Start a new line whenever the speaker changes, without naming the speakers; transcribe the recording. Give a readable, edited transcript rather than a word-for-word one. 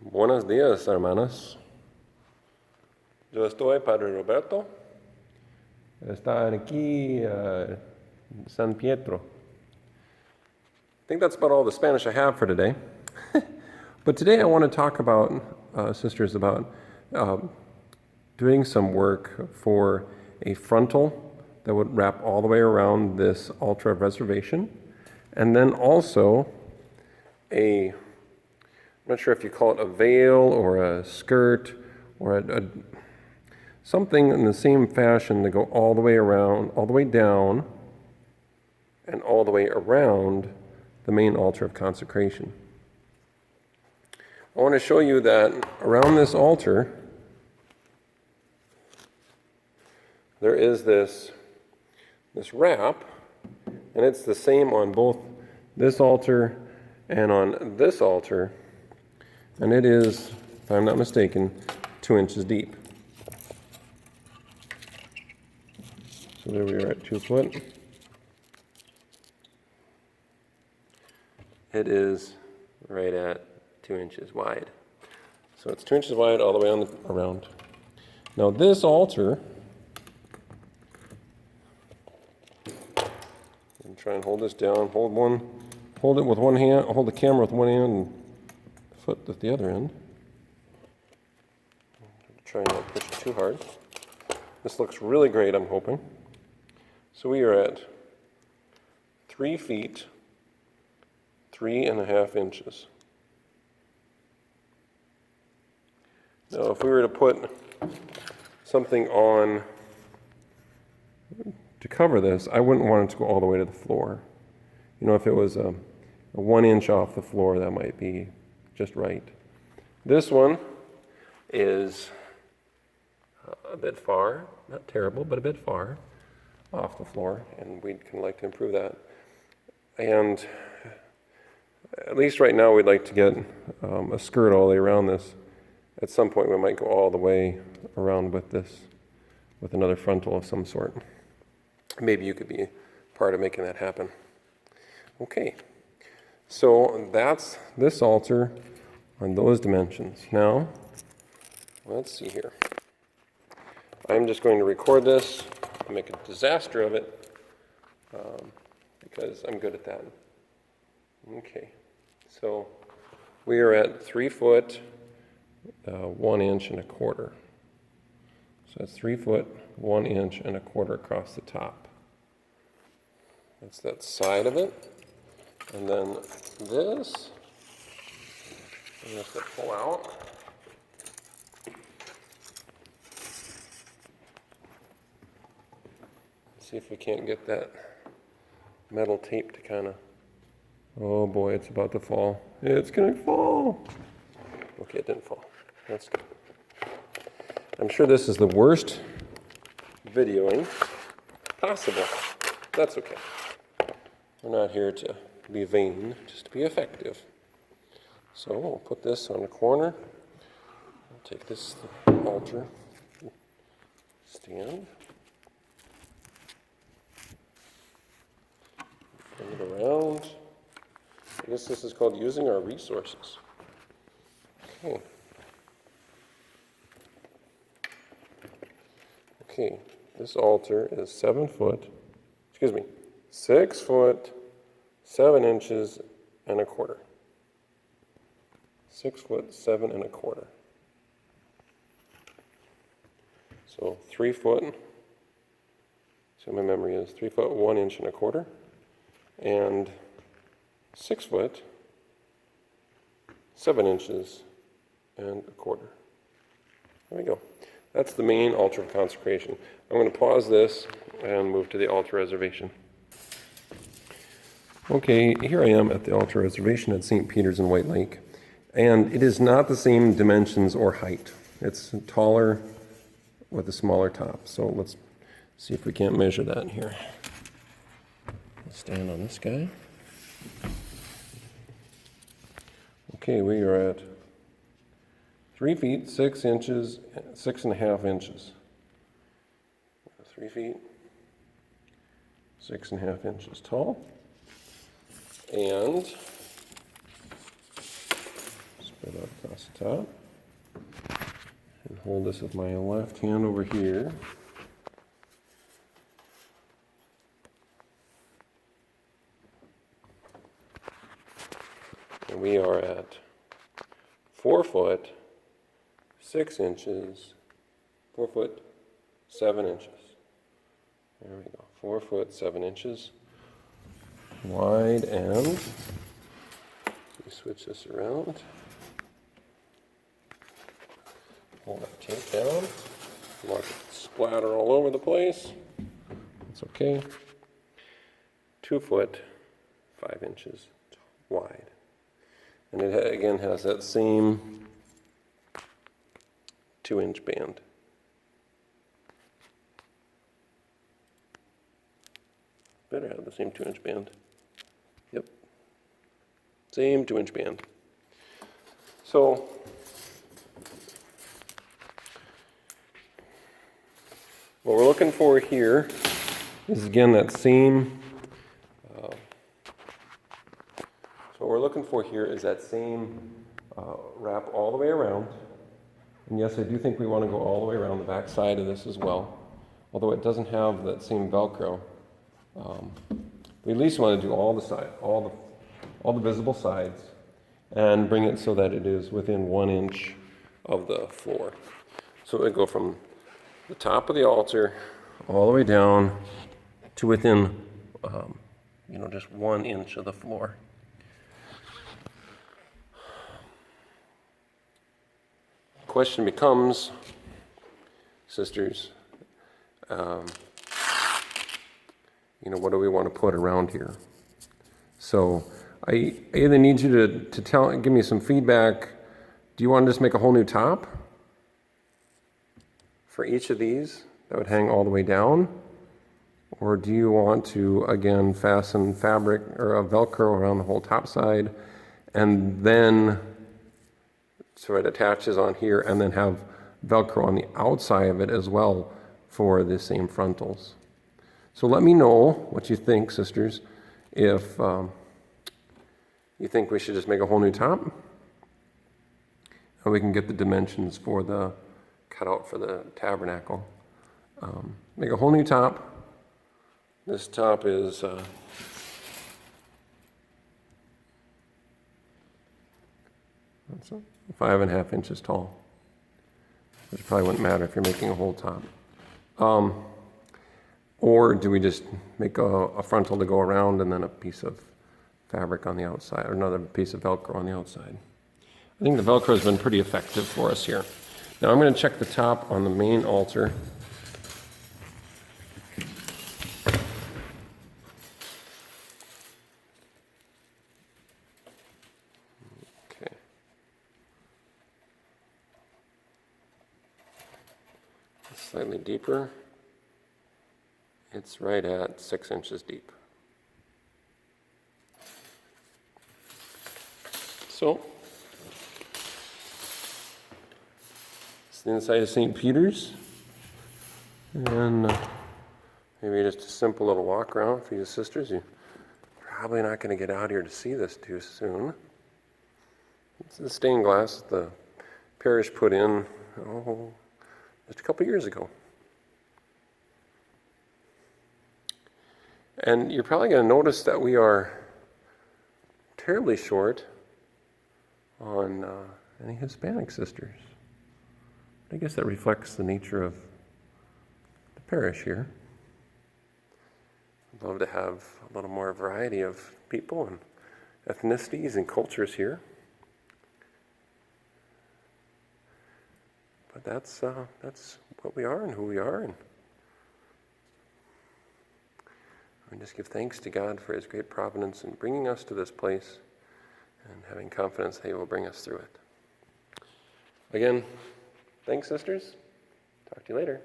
Buenos días, hermanos. Yo estoy Padre Roberto. Está aquí San Pietro. I think that's about all the Spanish I have for today. But today I want to talk about, sisters, about doing some work for a frontal that would wrap all the way around this altar of reservation. And then also I'm not sure if you call it a veil or a skirt or something in the same fashion to go all the way around, all the way down, and all the way around the main altar of consecration. I want to show you that around this altar, there is this wrap, and it's the same on both this altar and on this altar, and it is, if I'm not mistaken, 2 inches deep. So there we are at 2 foot. It is right at 2 inches wide. So it's 2 inches wide all the way around. Now this altar, and try and hold this down. Hold it with one hand. Hold the camera with one hand and foot with the other end. Try not to push it too hard. This looks really great, I'm hoping. So we are at 3 feet, 3.5 inches. Now, if we were to put something on to cover this, I wouldn't want it to go all the way to the floor. You know, if it was a 1 inch off the floor, that might be just right. This one is a bit far, not terrible, but a bit far off the floor, and we'd like to improve that. And at least right now, we'd like to get a skirt all the way around this. At some point, we might go all the way around with this, with another frontal of some sort. Maybe you could be part of making that happen. Okay, so that's this altar on those dimensions. Now, let's see here. I'm just going to record this and make a disaster of it because I'm good at that. Okay, so we are at 3 foot, 1 inch and a quarter. So that's 3 foot, 1 inch and a quarter across the top. That's that side of it. And then this, I'm going to pull out. See if we can't get that metal tape to kind of, oh boy, it's about to fall. It's going to fall. Okay, it didn't fall. That's good. I'm sure this is the worst videoing possible. That's okay. We're not here to be vain, just to be effective. So we'll put this on the corner. I'll take this altar stand. Bring it around. I guess this is called using our resources. Okay. Okay, this altar is 6 foot, 7 inches and a quarter. 6 foot, 7 and a quarter. So 3 foot, so my memory is 3 foot, 1 inch and a quarter, and 6 foot, 7 inches and a quarter. There we go. That's the main altar of consecration. I'm going to pause this and move to the altar reservation. Okay, here I am at the altar reservation at St. Peter's in White Lake, and it is not the same dimensions or height. It's taller with a smaller top. So let's see if we can't measure that in here. Let's stand on this guy. Okay, we are at 3 feet, 6 inches, 6.5 inches. 3 feet, 6.5 inches tall. And let's Spread out across the top. And hold this with my left hand over here. And we are at 4 foot 6 inches, 4 foot 7 inches. There we go, 4 foot 7 inches wide, and we switch this around. Hold that tape down. Watch it splatter all over the place. It's okay. 2 foot 5 inches wide. And it again has that same 2-inch band. Better have the same 2-inch band. Yep. Same 2-inch band. So, what we're looking for here is again that same, so what we're looking for here is that same wrap all the way around. And yes, I do think we want to go all the way around the back side of this as well, although it doesn't have that same Velcro. We at least want to do all the visible sides, and bring it so that it is within 1 inch of the floor. So it would go from the top of the altar all the way down to within, just 1 inch of the floor. Question becomes, sisters, what do we want to put around here? So I either need you to give me some feedback. Do you want to just make a whole new top for each of these that would hang all the way down? Or do you want to, again, fasten fabric or a Velcro around the whole top side, and then so it attaches on here, and then have Velcro on the outside of it as well for the same frontals? So let me know what you think, sisters. If you think we should just make a whole new top, and we can get the dimensions for the cutout for the tabernacle. Make a whole new top. This top is that's 5.5 inches tall, which probably wouldn't matter if you're making a whole top. Or do we just make a frontal to go around and then a piece of fabric on the outside, or another piece of Velcro on the outside? I think the Velcro has been pretty effective for us here. Now I'm going to check the top on the main altar. Okay. Slightly deeper. It's right at 6 inches deep. So, it's the inside of St. Peter's, and maybe just a simple little walk around for you sisters. You're probably not going to get out here to see this too soon. It's the stained glass the parish put in just a couple years ago. And you're probably going to notice that we are terribly short on any Hispanic sisters. I guess that reflects the nature of the parish here. I'd love to have a little more variety of people and ethnicities and cultures here. But that's what we are and who we are, and we just give thanks to God for His great providence in bringing us to this place, and having confidence that He will bring us through it. Again, thanks, sisters. Talk to you later.